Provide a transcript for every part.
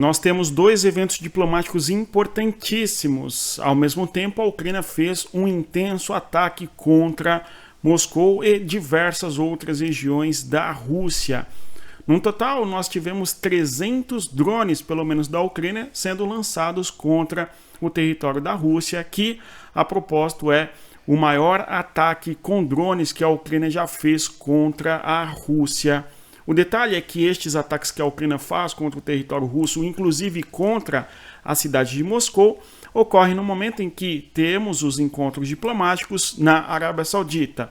Nós temos dois eventos diplomáticos importantíssimos. Ao mesmo tempo, a Ucrânia fez um intenso ataque contra Moscou e diversas outras regiões da Rússia. No total, nós tivemos 300 drones, pelo menos da Ucrânia, sendo lançados contra o território da Rússia, que, a propósito, é o maior ataque com drones que a Ucrânia já fez contra a Rússia. O detalhe é que estes ataques que a Ucrânia faz contra o território russo, inclusive contra a cidade de Moscou, ocorrem no momento em que temos os encontros diplomáticos na Arábia Saudita.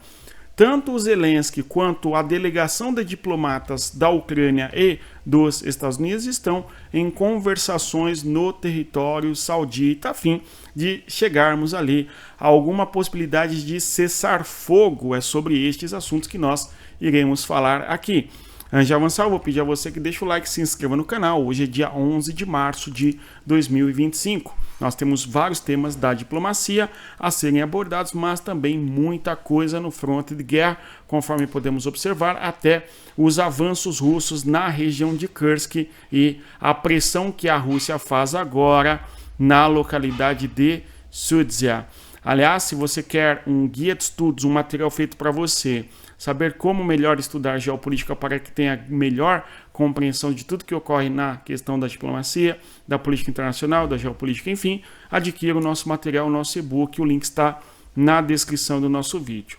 Tanto o Zelensky quanto a delegação de diplomatas da Ucrânia e dos Estados Unidos estão em conversações no território saudita a fim de chegarmos ali a alguma possibilidade de cessar fogo. É sobre estes assuntos que nós iremos falar aqui. Antes de avançar, eu vou pedir a você que deixe o like e se inscreva no canal. Hoje é dia 11 de março de 2025. Nós temos vários temas da diplomacia a serem abordados, mas também muita coisa no fronte de guerra, conforme podemos observar, até os avanços russos na região de Kursk e a pressão que a Rússia faz agora na localidade de Sudzha. Aliás, se você quer um guia de estudos, um material feito para você, saber como melhor estudar geopolítica para que tenha melhor compreensão de tudo que ocorre na questão da diplomacia, da política internacional, da geopolítica, enfim, adquira o nosso material, o nosso e-book, o link está na descrição do nosso vídeo.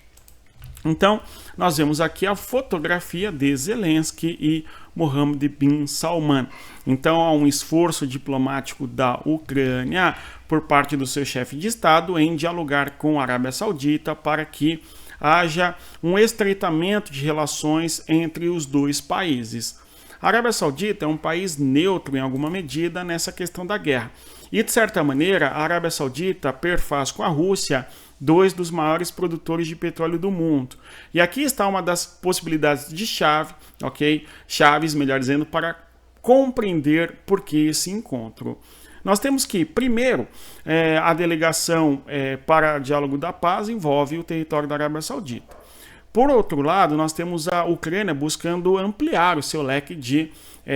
Então, nós vemos aqui a fotografia de Zelensky e Mohammed bin Salman. Então, há um esforço diplomático da Ucrânia por parte do seu chefe de Estado em dialogar com a Arábia Saudita para que haja um estreitamento de relações entre os dois países. A Arábia Saudita é um país neutro em alguma medida nessa questão da guerra. E, de certa maneira, a Arábia Saudita perfaz com a Rússia dois dos maiores produtores de petróleo do mundo. E aqui está uma das possibilidades de chave, ok? Chaves, melhor dizendo, para compreender por que esse encontro. Nós temos que, primeiro, a delegação para diálogo da paz envolve o território da Arábia Saudita. Por outro lado, nós temos a Ucrânia buscando ampliar o seu leque de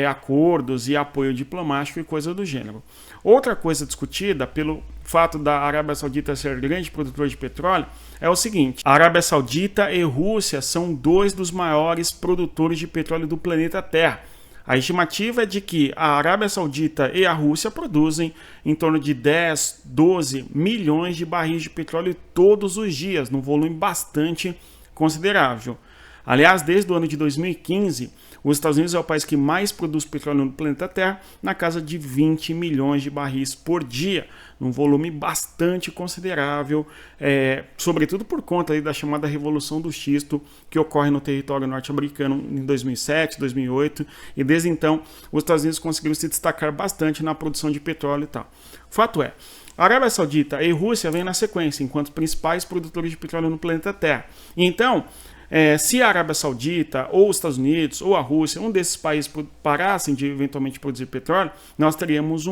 acordos e apoio diplomático e coisa do gênero. Outra coisa discutida pelo fato da Arábia Saudita ser grande produtor de petróleo é o seguinte: a Arábia Saudita e Rússia são dois dos maiores produtores de petróleo do planeta Terra. A estimativa é de que a Arábia Saudita e a Rússia produzem em torno de 10, 12 milhões de barris de petróleo todos os dias, num volume bastante considerável. Aliás, desde o ano de 2015, os Estados Unidos é o país que mais produz petróleo no planeta Terra, na casa de 20 milhões de barris por dia, num volume bastante considerável, sobretudo por conta aí da chamada Revolução do Xisto, que ocorre no território norte-americano em 2007, 2008, e desde então os Estados Unidos conseguiram se destacar bastante na produção de petróleo e tal. Fato é, a Arábia Saudita e Rússia vêm na sequência, enquanto principais produtores de petróleo no planeta Terra. E então, se a Arábia Saudita, ou os Estados Unidos, ou a Rússia, um desses países parassem de eventualmente produzir petróleo, nós teríamos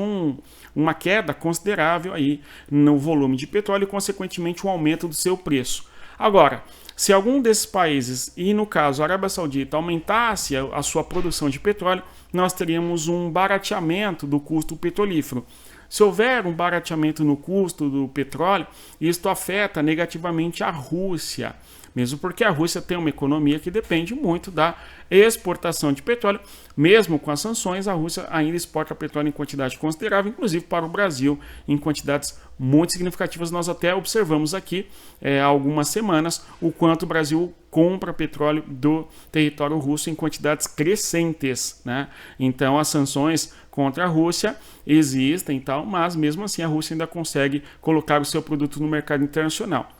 uma queda considerável aí no volume de petróleo e, consequentemente, um aumento do seu preço. Agora, se algum desses países, e no caso a Arábia Saudita, aumentasse a sua produção de petróleo, nós teríamos um barateamento do custo petrolífero. Se houver um barateamento no custo do petróleo, isto afeta negativamente a Rússia, mesmo porque a Rússia tem uma economia que depende muito da exportação de petróleo. Mesmo com as sanções, a Rússia ainda exporta petróleo em quantidade considerável, inclusive para o Brasil, em quantidades muito significativas. Nós até observamos aqui há algumas semanas o quanto o Brasil compra petróleo do território russo em quantidades crescentes, né? Então as sanções contra a Rússia existem e tal, mas mesmo assim a Rússia ainda consegue colocar o seu produto no mercado internacional.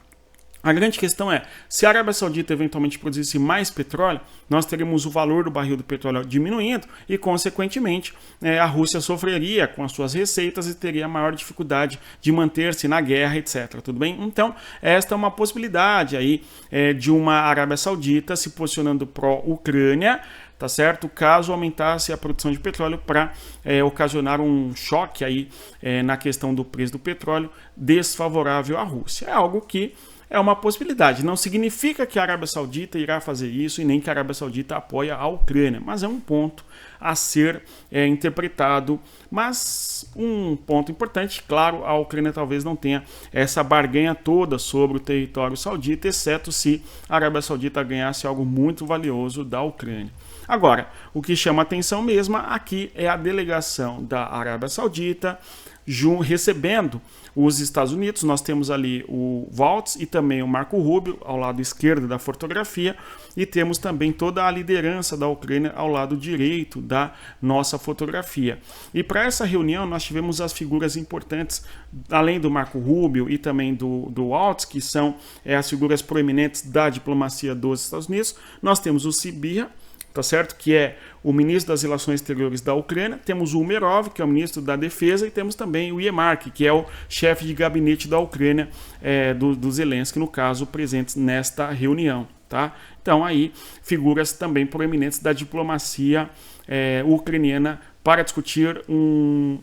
A grande questão é, se a Arábia Saudita eventualmente produzisse mais petróleo, nós teríamos o valor do barril do petróleo diminuindo e, consequentemente, a Rússia sofreria com as suas receitas e teria maior dificuldade de manter-se na guerra, etc. Tudo bem? Então, esta é uma possibilidade aí de uma Arábia Saudita se posicionando pró-Ucrânia, tá certo? Caso aumentasse a produção de petróleo para ocasionar um choque aí na questão do preço do petróleo desfavorável à Rússia. É algo que é uma possibilidade. Não significa que a Arábia Saudita irá fazer isso e nem que a Arábia Saudita apoia a Ucrânia, mas é um ponto a ser interpretado. Mas um ponto importante, claro, a Ucrânia talvez não tenha essa barganha toda sobre o território saudita, exceto se a Arábia Saudita ganhasse algo muito valioso da Ucrânia. Agora, o que chama atenção mesmo aqui é a delegação da Arábia Saudita recebendo os Estados Unidos. Nós temos ali o Waltz e também o Marco Rubio ao lado esquerdo da fotografia, e temos também toda a liderança da Ucrânia ao lado direito da nossa fotografia. E para essa reunião nós tivemos as figuras importantes, além do Marco Rubio e também do Waltz, que são as figuras proeminentes da diplomacia dos Estados Unidos. Nós temos o Sibirra, tá certo? Que é o ministro das Relações Exteriores da Ucrânia, temos o Umerov, que é o ministro da Defesa, e temos também o Yemark, que é o chefe de gabinete da Ucrânia, do Zelensky, no caso, presentes nesta reunião, tá? Então aí, figuras também proeminentes da diplomacia ucraniana para discutir um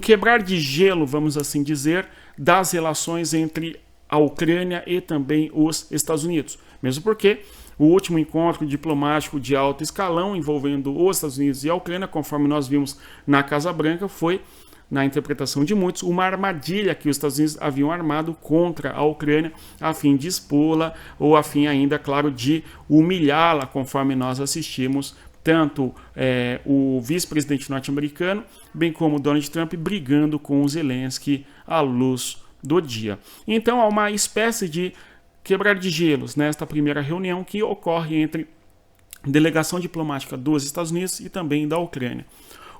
quebrar de gelo, vamos assim dizer, das relações entre a Ucrânia e também os Estados Unidos. Mesmo porque o último encontro diplomático de alto escalão envolvendo os Estados Unidos e a Ucrânia, conforme nós vimos na Casa Branca, foi, na interpretação de muitos, uma armadilha que os Estados Unidos haviam armado contra a Ucrânia a fim de expô-la ou a fim ainda, claro, de humilhá-la, conforme nós assistimos tanto o vice-presidente norte-americano, bem como Donald Trump brigando com o Zelensky à luz do dia. Então há uma espécie de quebrar de gelos nesta primeira reunião que ocorre entre delegação diplomática dos Estados Unidos e também da Ucrânia.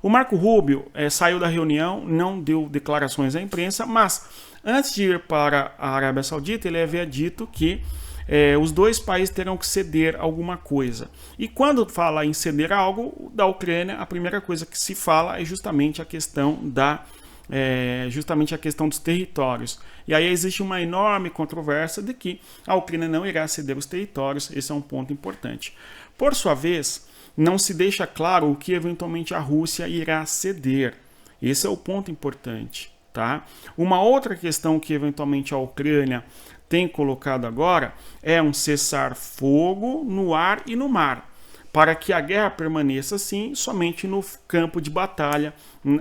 O Marco Rubio saiu da reunião, não deu declarações à imprensa, mas antes de ir para a Arábia Saudita, ele havia dito que os dois países terão que ceder alguma coisa. E quando fala em ceder algo da Ucrânia, a primeira coisa que se fala é justamente a questão dos territórios. E aí existe uma enorme controvérsia de que a Ucrânia não irá ceder os territórios. Esse é um ponto importante. Por sua vez, não se deixa claro o que eventualmente a Rússia irá ceder. Esse é o ponto importante, tá? Uma outra questão que eventualmente a Ucrânia tem colocado agora é um cessar-fogo no ar e no mar, para que a guerra permaneça, sim, somente no campo de batalha.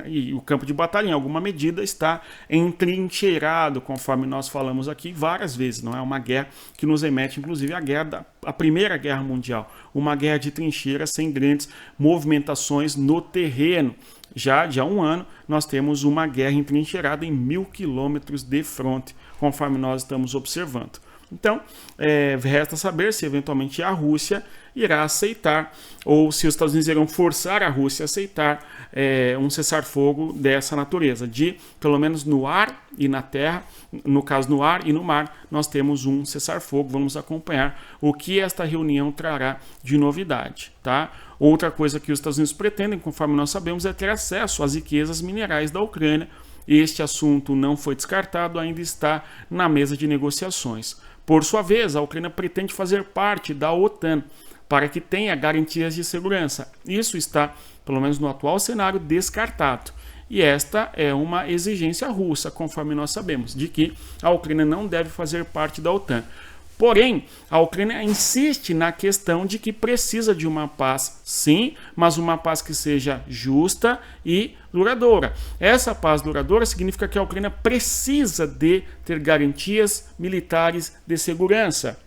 E o campo de batalha, em alguma medida, está entrincheirado, conforme nós falamos aqui várias vezes. Não é uma guerra que nos remete, inclusive, à Primeira Guerra Mundial. Uma guerra de trincheiras sem grandes movimentações no terreno. Já há um ano, nós temos uma guerra entrincheirada em 1000 quilômetros de fronte, conforme nós estamos observando. Então, resta saber se eventualmente a Rússia irá aceitar, ou se os Estados Unidos irão forçar a Rússia a aceitar um cessar-fogo dessa natureza, de pelo menos no ar e na terra, no caso no ar e no mar, nós temos um cessar-fogo. Vamos acompanhar o que esta reunião trará de novidade, tá? Outra coisa que os Estados Unidos pretendem, conforme nós sabemos, é ter acesso às riquezas minerais da Ucrânia. Este assunto não foi descartado, ainda está na mesa de negociações. Por sua vez, a Ucrânia pretende fazer parte da OTAN para que tenha garantias de segurança. Isso está, pelo menos no atual cenário, descartado. E esta é uma exigência russa, conforme nós sabemos, de que a Ucrânia não deve fazer parte da OTAN. Porém, a Ucrânia insiste na questão de que precisa de uma paz, sim, mas uma paz que seja justa e duradoura. Essa paz duradoura significa que a Ucrânia precisa de ter garantias militares de segurança.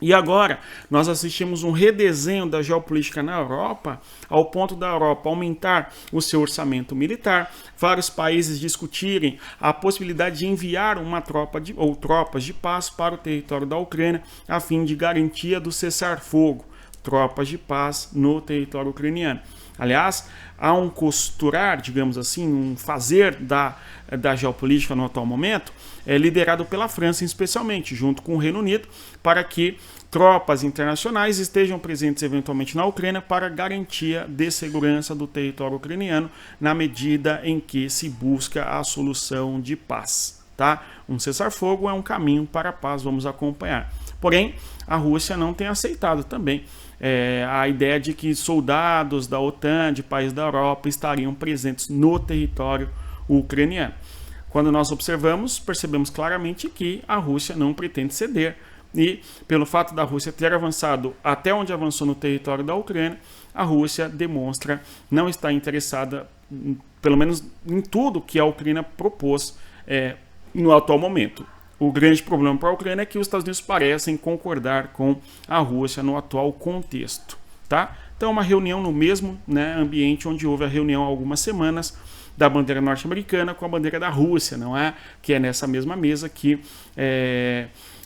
E agora, nós assistimos um redesenho da geopolítica na Europa, ao ponto da Europa aumentar o seu orçamento militar, vários países discutirem a possibilidade de enviar uma tropas de paz para o território da Ucrânia, a fim de garantia do cessar-fogo, tropas de paz no território ucraniano. Aliás, há um costurar, digamos assim, um fazer da geopolítica no atual momento, liderado pela França especialmente, junto com o Reino Unido, para que tropas internacionais estejam presentes eventualmente na Ucrânia para garantia de segurança do território ucraniano, na medida em que se busca a solução de paz. Tá? Um cessar-fogo é um caminho para a paz, vamos acompanhar. Porém, a Rússia não tem aceitado também a ideia de que soldados da OTAN, de países da Europa, estariam presentes no território ucraniano. quando nós observamos, percebemos claramente que a Rússia não pretende ceder. E pelo fato da Rússia ter avançado até onde avançou no território da Ucrânia, a Rússia demonstra não estar interessada, pelo menos em tudo que a Ucrânia propôs no atual momento. O grande problema para a Ucrânia é que os Estados Unidos parecem concordar com a Rússia no atual contexto. Tá? Então, uma reunião no mesmo ambiente onde houve a reunião há algumas semanas da bandeira norte-americana com a bandeira da Rússia, não é? Que é nessa mesma mesa que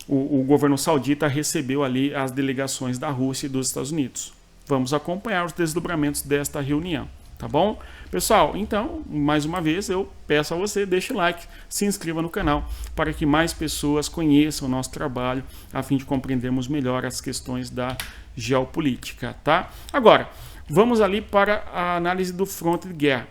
o governo saudita recebeu ali as delegações da Rússia e dos Estados Unidos. Vamos acompanhar os desdobramentos desta reunião, tá bom? Pessoal, então, mais uma vez, eu peço a você, deixe o like, se inscreva no canal, para que mais pessoas conheçam o nosso trabalho, a fim de compreendermos melhor as questões da geopolítica, tá? Agora, vamos ali para a análise do fronte de guerra.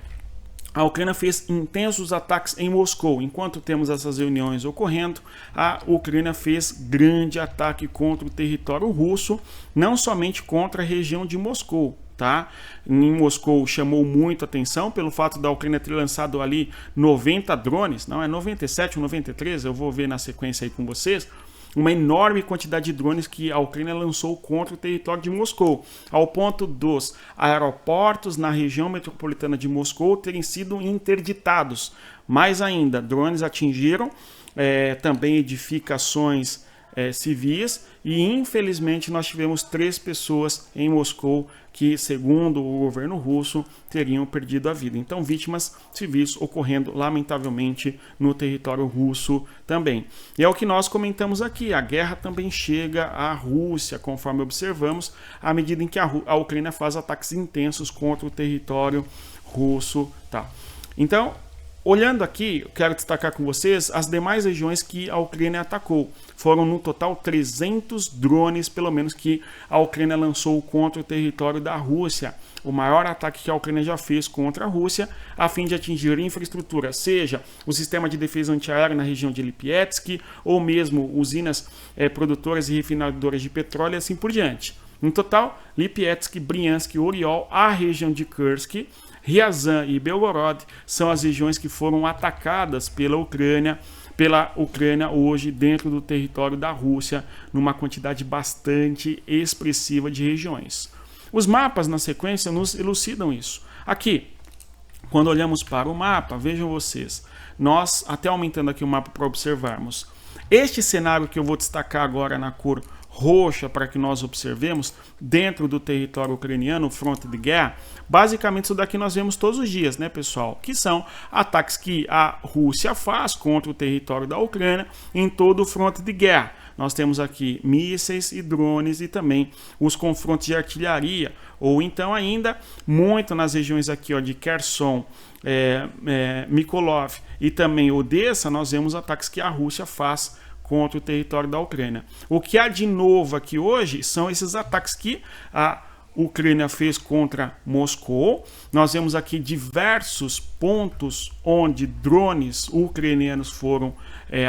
A Ucrânia fez intensos ataques em Moscou. Enquanto temos essas reuniões ocorrendo, a Ucrânia fez grande ataque contra o território russo, não somente contra a região de Moscou. Tá? Em Moscou chamou muito atenção pelo fato da Ucrânia ter lançado ali 90 drones, não é 97 ou 93, eu vou ver na sequência aí com vocês, uma enorme quantidade de drones que a Ucrânia lançou contra o território de Moscou, ao ponto dos aeroportos na região metropolitana de Moscou terem sido interditados. Mais ainda, drones atingiram também edificações civis e infelizmente nós tivemos 3 pessoas em Moscou que, segundo o governo russo, teriam perdido a vida. Então, vítimas civis ocorrendo lamentavelmente no território russo também. E é o que nós comentamos aqui, a guerra também chega à Rússia, conforme observamos, à medida em que a Ucrânia faz ataques intensos contra o território russo. Tá. Então, olhando aqui, eu quero destacar com vocês as demais regiões que a Ucrânia atacou. Foram no total 300 drones, pelo menos, que a Ucrânia lançou contra o território da Rússia. O maior ataque que a Ucrânia já fez contra a Rússia, a fim de atingir infraestrutura, seja o sistema de defesa antiaérea na região de Lipetsk, ou mesmo usinas produtoras e refinadoras de petróleo e assim por diante. No total, Lipetsk, Bryansk, Oriol, a região de Kursk, Ryazan e Belgorod são as regiões que foram atacadas pela Ucrânia hoje dentro do território da Rússia, numa quantidade bastante expressiva de regiões. Os mapas na sequência nos elucidam isso. Aqui, quando olhamos para o mapa, vejam vocês, nós, até aumentando aqui o mapa para observarmos, este cenário que eu vou destacar agora na cor roxa para que nós observemos dentro do território ucraniano, fronte de guerra, basicamente isso daqui nós vemos todos os dias, né, pessoal? Que são ataques que a Rússia faz contra o território da Ucrânia em todo o fronte de guerra. Nós temos aqui mísseis e drones e também os confrontos de artilharia, ou então ainda muito nas regiões aqui, ó, de Kherson, Mykolaiv e também Odessa, nós vemos ataques que a Rússia faz contra o território da Ucrânia. O que há de novo aqui hoje são esses ataques que a Ucrânia fez contra Moscou. Nós vemos aqui diversos pontos onde drones ucranianos foram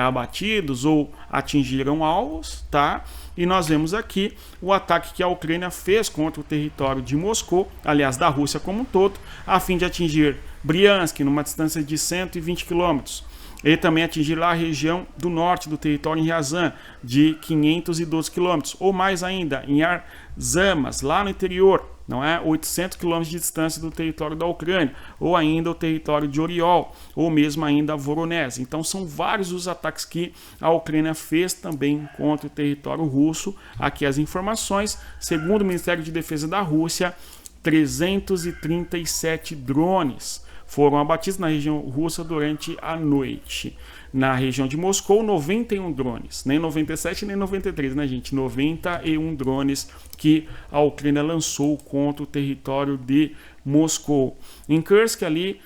abatidos ou atingiram alvos, tá? E nós vemos aqui o ataque que a Ucrânia fez contra o território de Moscou, aliás, da Rússia como um todo, a fim de atingir Bryansk, numa distância de 120 quilômetros. E também atingir lá a região do norte do território em Ryazan, de 512 quilômetros, ou mais ainda, em Arzamas, lá no interior, não é? 800 quilômetros de distância do território da Ucrânia, ou ainda o território de Oriol, ou mesmo ainda Voronezh. Então são vários os ataques que a Ucrânia fez também contra o território russo. Aqui as informações, segundo o Ministério de Defesa da Rússia, 337 drones foram abatidos na região russa durante a noite. Na região de Moscou, 91 drones. Nem 97, nem 93, né, gente? 91 drones que a Ucrânia lançou contra o território de Moscou. Em Kursk, ali,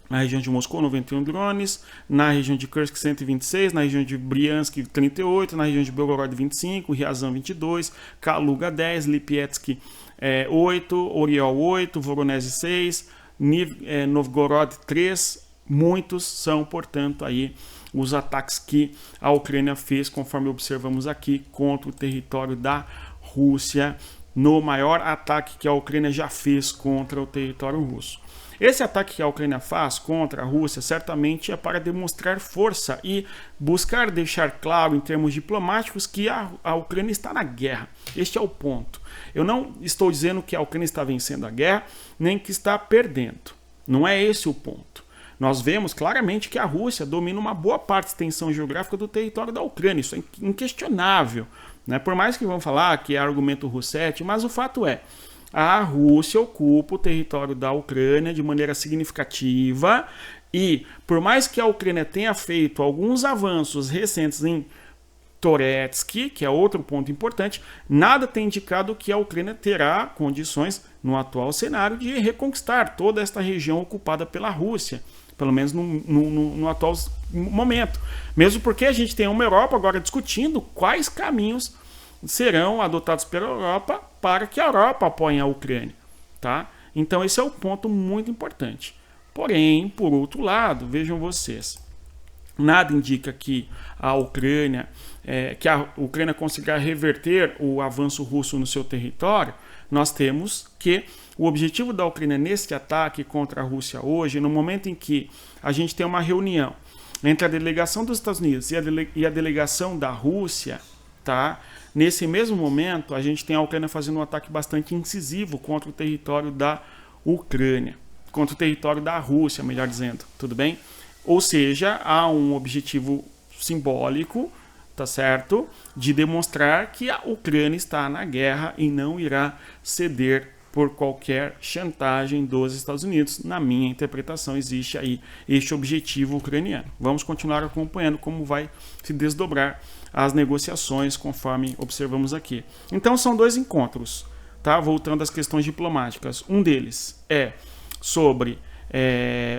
na região de Moscou, 91 drones. Na região de Kursk, 126. Na região de Bryansk, 38. Na região de Belgorod, 25. Ryazan, 22. Kaluga, 10. Lipetsk, 8. Oriol, 8. Voronezh, 6. Novgorod, 3. Muitos são, portanto, aí os ataques que a Ucrânia fez, conforme observamos aqui, contra o território da Rússia, no maior ataque que a Ucrânia já fez contra o território russo. Esse ataque que a Ucrânia faz contra a Rússia certamente é para demonstrar força e buscar deixar claro em termos diplomáticos que a Ucrânia está na guerra. Este é o ponto. Eu não estou dizendo que a Ucrânia está vencendo a guerra, nem que está perdendo. Não é esse o ponto. Nós vemos claramente que a Rússia domina uma boa parte da extensão geográfica do território da Ucrânia. Isso é inquestionável, né? Por mais que vão falar que é argumento Roussetti, mas o fato é, a Rússia ocupa o território da Ucrânia de maneira significativa e, por mais que a Ucrânia tenha feito alguns avanços recentes em Toretsky, que é outro ponto importante, nada tem indicado que a Ucrânia terá condições, no atual cenário, de reconquistar toda esta região ocupada pela Rússia, pelo menos no atual momento. Mesmo porque a gente tem uma Europa agora discutindo quais caminhos serão adotados pela Europa para que a Europa apoie a Ucrânia. Tá? Então esse é um ponto muito importante. Porém, por outro lado, vejam vocês, nada indica que a Ucrânia conseguirá reverter o avanço russo no seu território. Nós temos que o objetivo da Ucrânia nesse ataque contra a Rússia hoje, no momento em que a gente tem uma reunião entre a delegação dos Estados Unidos e a delegação da Rússia, tá? Nesse mesmo momento, a gente tem a Ucrânia fazendo um ataque bastante incisivo contra o território da Ucrânia, contra o território da Rússia, melhor dizendo, tudo bem? Ou seja, há um objetivo simbólico, tá certo? De demonstrar que a Ucrânia está na guerra e não irá ceder por qualquer chantagem dos Estados Unidos. Na minha interpretação, existe aí este objetivo ucraniano. Vamos continuar acompanhando como vai se desdobrar as negociações, conforme observamos aqui. Então, são dois encontros, tá? Voltando às questões diplomáticas. Um deles é sobre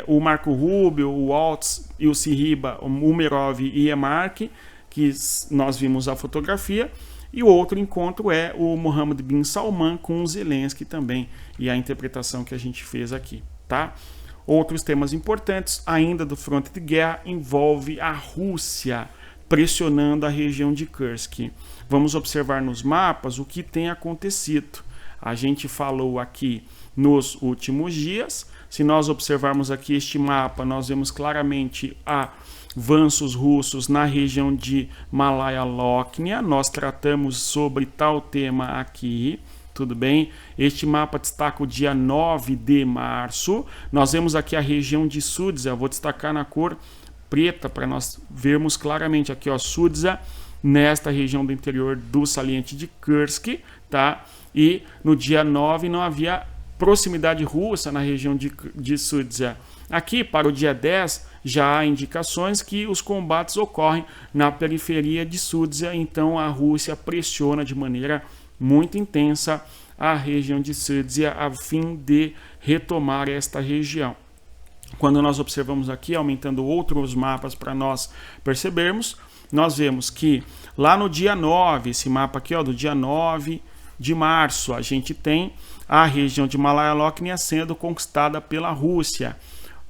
o Marco Rubio, o Waltz e o Siriba, o Umerov e Emark, que nós vimos a fotografia, e o outro encontro é o Mohammed bin Salman com o Zelensky também, e a interpretação que a gente fez aqui, tá? Outros temas importantes ainda do fronte de guerra envolve a Rússia pressionando a região de Kursk. Vamos observar nos mapas o que tem acontecido. A gente falou aqui nos últimos dias. Se nós observarmos aqui este mapa, nós vemos claramente avanços russos na região de Malaya-Lochnaya. Nós tratamos sobre tal tema aqui, tudo bem? Este mapa destaca o dia 9 de março. Nós vemos aqui a região de Sudzha, vou destacar na cor preta para nós vermos claramente aqui, ó, Sudzha, nesta região do interior do saliente de Kursk, tá? E no dia 9 não havia proximidade russa na região de Sudzha. Aqui, para o dia 10, já há indicações que os combates ocorrem na periferia de Sudzha, então a Rússia pressiona de maneira muito intensa a região de Sudzha a fim de retomar esta região. Quando nós observamos aqui, aumentando outros mapas para nós percebermos, nós vemos que lá no dia 9, esse mapa aqui, ó, do dia 9 de março, a gente tem a região de Malaya-Lochnaya sendo conquistada pela Rússia.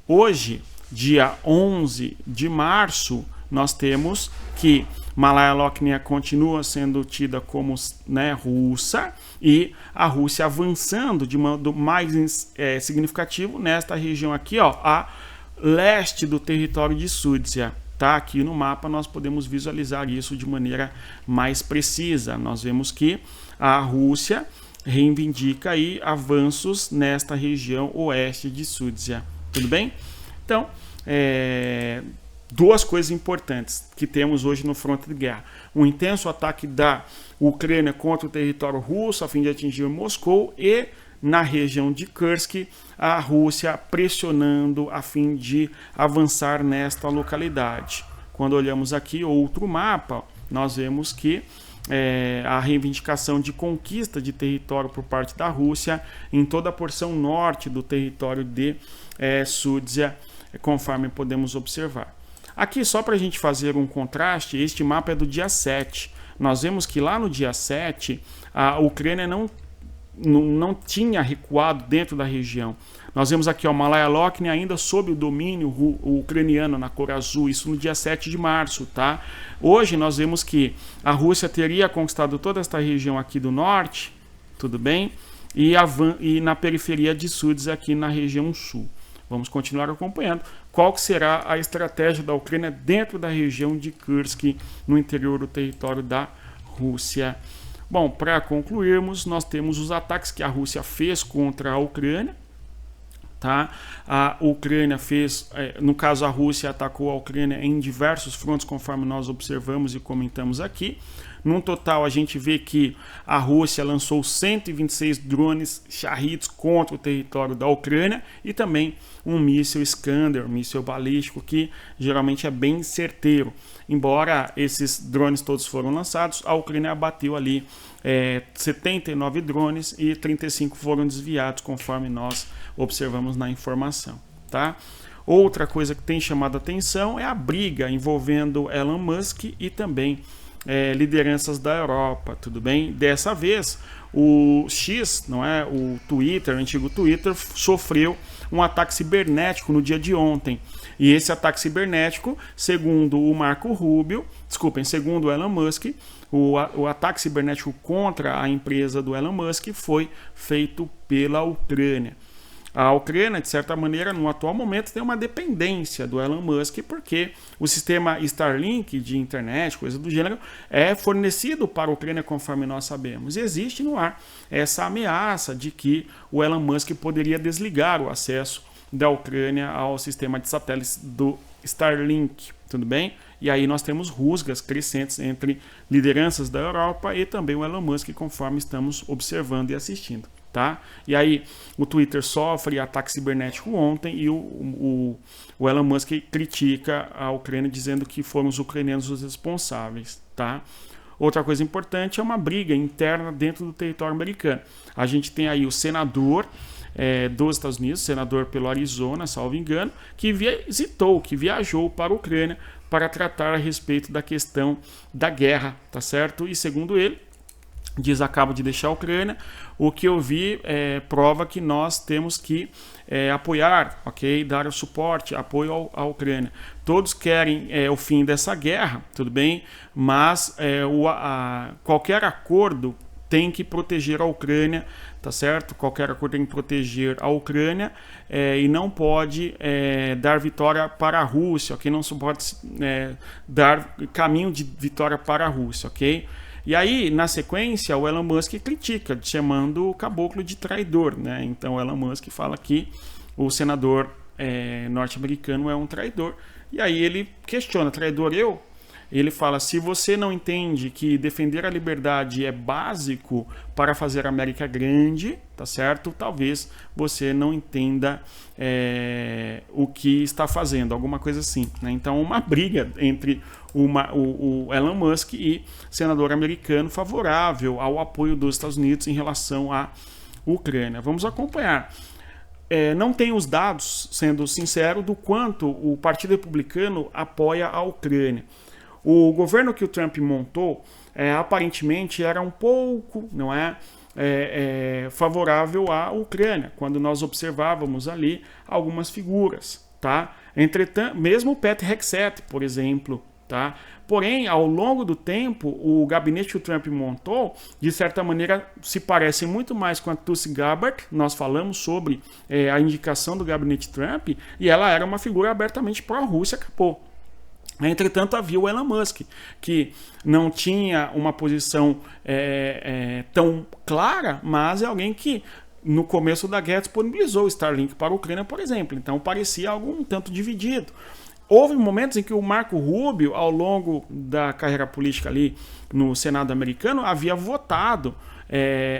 Hoje, dia 11 de março, nós temos que Malaya-Lochnaya continua sendo tida como, né, russa, e a Rússia avançando de modo mais significativo nesta região aqui, ó, a leste do território de Sudzha. Tá? Aqui no mapa nós podemos visualizar isso de maneira mais precisa. Nós vemos que a Rússia reivindica aí avanços nesta região oeste de Sudzha. Tudo bem? Então, duas coisas importantes que temos hoje no fronte de guerra. Um intenso ataque da Ucrânia contra o território russo a fim de atingir Moscou e na região de Kursk, a Rússia pressionando a fim de avançar nesta localidade. Quando olhamos aqui outro mapa, nós vemos que a reivindicação de conquista de território por parte da Rússia em toda a porção norte do território de Sudzha, conforme podemos observar. Aqui, só para a gente fazer um contraste, este mapa é do dia 7. Nós vemos que lá no dia 7, a Ucrânia não tinha recuado dentro da região. Nós vemos aqui, ó, Malaya-Lochnaya ainda sob o domínio ucraniano na cor azul, isso no dia 7 de março, tá? Hoje nós vemos que a Rússia teria conquistado toda esta região aqui do norte, tudo bem? E na periferia de Sudzha aqui na região sul. Vamos continuar acompanhando qual que será a estratégia da Ucrânia dentro da região de Kursk, no interior do território da Rússia. Bom, para concluirmos, nós temos os ataques que a Rússia fez contra a Ucrânia. Tá? A Ucrânia fez, no caso a Rússia atacou a Ucrânia em diversos frontes, conforme nós observamos e comentamos aqui. Num total, a gente vê que a Rússia lançou 126 drones Shaheds contra o território da Ucrânia e também um míssil Iskander, um míssil balístico, que geralmente é bem certeiro. Embora esses drones todos foram lançados, a Ucrânia abateu ali 79 drones e 35 foram desviados, conforme nós observamos na informação. Tá? Outra coisa que tem chamado a atenção é a briga envolvendo Elon Musk e também lideranças da Europa, tudo bem? Dessa vez, o X, não é, o Twitter, o antigo Twitter, sofreu um ataque cibernético no dia de ontem. E esse ataque cibernético, segundo o Marco Rubio, segundo o Elon Musk, o ataque cibernético contra a empresa do Elon Musk foi feito pela Ucrânia. A Ucrânia, de certa maneira, no atual momento, tem uma dependência do Elon Musk, porque o sistema Starlink de internet, coisa do gênero, é fornecido para a Ucrânia, conforme nós sabemos. E existe no ar essa ameaça de que o Elon Musk poderia desligar o acesso da Ucrânia ao sistema de satélites do Starlink, tudo bem? E aí nós temos rusgas crescentes entre lideranças da Europa e também o Elon Musk, conforme estamos observando e assistindo. Tá? E aí o Twitter sofre ataque cibernético ontem e o Elon Musk critica a Ucrânia dizendo que foram os ucranianos os responsáveis. Tá? Outra coisa importante é uma briga interna dentro do território americano. A gente tem aí o senador dos Estados Unidos, senador pelo Arizona, salvo engano, que viajou para a Ucrânia para tratar a respeito da questão da guerra, tá certo? E segundo ele, acaba de deixar a Ucrânia, o que eu vi prova que nós temos que apoiar, ok? Dar o suporte, apoio à Ucrânia. Todos querem o fim dessa guerra, tudo bem? Mas qualquer acordo tem que proteger a Ucrânia, tá certo? Qualquer acordo tem que proteger a Ucrânia e não pode dar vitória para a Rússia, ok? Não pode dar caminho de vitória para a Rússia, ok? E aí, na sequência, o Elon Musk critica, chamando o caboclo de traidor, né? Então, o Elon Musk fala que o senador norte-americano é um traidor. E aí ele questiona, traidor eu? Ele fala, se você não entende que defender a liberdade é básico para fazer a América grande, tá certo? Talvez você não entenda o que está fazendo, alguma coisa assim, né? Então, uma briga entre o Elon Musk e senador americano favorável ao apoio dos Estados Unidos em relação à Ucrânia. Vamos acompanhar. Não tem os dados, sendo sincero, do quanto o Partido Republicano apoia a Ucrânia. O governo que o Trump montou, aparentemente, era um pouco, não favorável à Ucrânia, quando nós observávamos ali algumas figuras, tá? Entretanto, mesmo o Pete Hegseth, por exemplo, tá? Porém, ao longo do tempo, o gabinete que o Trump montou, de certa maneira, se parece muito mais com a Tulsi Gabbard. Nós falamos sobre a indicação do gabinete Trump, e ela era uma figura abertamente pró-Rússia, acabou. Entretanto, havia o Elon Musk, que não tinha uma posição tão clara, mas é alguém que, no começo da guerra, disponibilizou o Starlink para a Ucrânia, por exemplo. Então, parecia algo um tanto dividido. Houve momentos em que o Marco Rubio, ao longo da carreira política ali no Senado americano, havia votado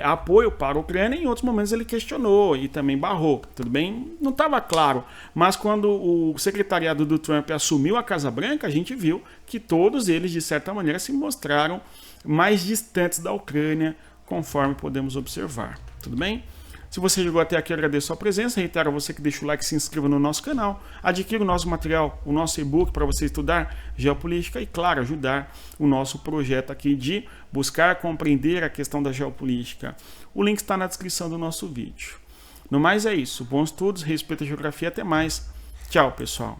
apoio para a Ucrânia, e em outros momentos ele questionou e também barrou, tudo bem? Não estava claro, mas quando o secretariado do Trump assumiu a Casa Branca, a gente viu que todos eles, de certa maneira, se mostraram mais distantes da Ucrânia, conforme podemos observar, tudo bem? Se você chegou até aqui, eu agradeço a presença. Reitero a você que deixa o like e se inscreva no nosso canal. Adquira o nosso material, o nosso e-book para você estudar geopolítica e, claro, ajudar o nosso projeto aqui de buscar compreender a questão da geopolítica. O link está na descrição do nosso vídeo. No mais é isso. Bons estudos, respeito à geografia. Até mais. Tchau, pessoal.